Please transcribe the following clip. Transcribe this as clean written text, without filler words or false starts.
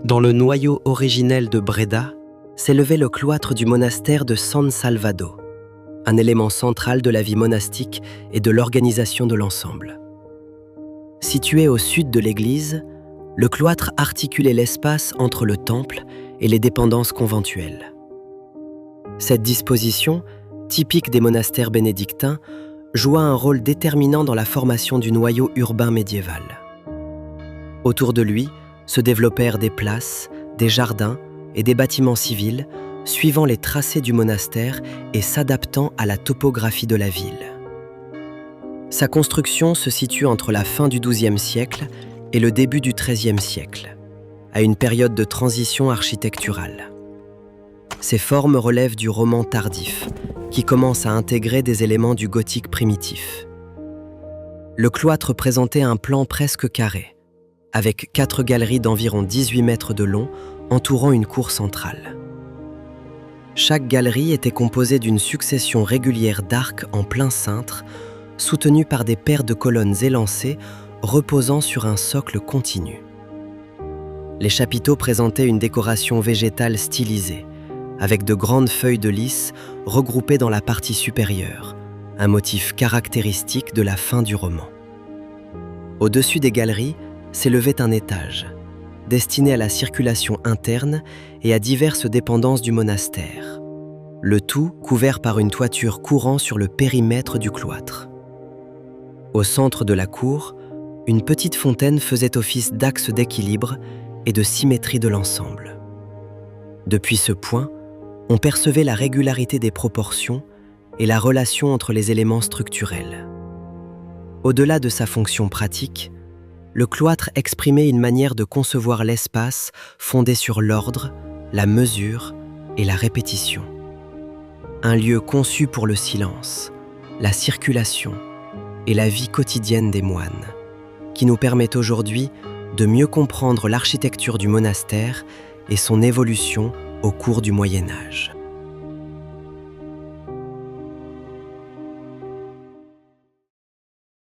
Dans le noyau originel de Breda, s'élevait le cloître du monastère de San Salvado, un élément central de la vie monastique et de l'organisation de l'ensemble. Situé au sud de l'église, le cloître articulait l'espace entre le temple et les dépendances conventuelles. Cette disposition, typique des monastères bénédictins, joua un rôle déterminant dans la formation du noyau urbain médiéval. Autour de lui se développèrent des places, des jardins et des bâtiments civils, suivant les tracés du monastère et s'adaptant à la topographie de la ville. Sa construction se situe entre la fin du XIIe siècle et le début du XIIIe siècle, à une période de transition architecturale. Ses formes relèvent du roman tardif, qui commence à intégrer des éléments du gothique primitif. Le cloître présentait un plan presque carré, avec 4 galeries d'environ 18 mètres de long entourant une cour centrale. Chaque galerie était composée d'une succession régulière d'arcs en plein cintre, soutenus par des paires de colonnes élancées reposant sur un socle continu. Les chapiteaux présentaient une décoration végétale stylisée, avec de grandes feuilles de lys regroupées dans la partie supérieure, un motif caractéristique de la fin du roman. Au-dessus des galeries s'élevait un étage, destiné à la circulation interne et à diverses dépendances du monastère, le tout couvert par une toiture courant sur le périmètre du cloître. Au centre de la cour, une petite fontaine faisait office d'axe d'équilibre et de symétrie de l'ensemble. Depuis ce point, on percevait la régularité des proportions et la relation entre les éléments structurels. Au-delà de sa fonction pratique, le cloître exprimait une manière de concevoir l'espace fondée sur l'ordre, la mesure et la répétition. Un lieu conçu pour le silence, la circulation et la vie quotidienne des moines, qui nous permet aujourd'hui de mieux comprendre l'architecture du monastère et son évolution au cours du Moyen Âge.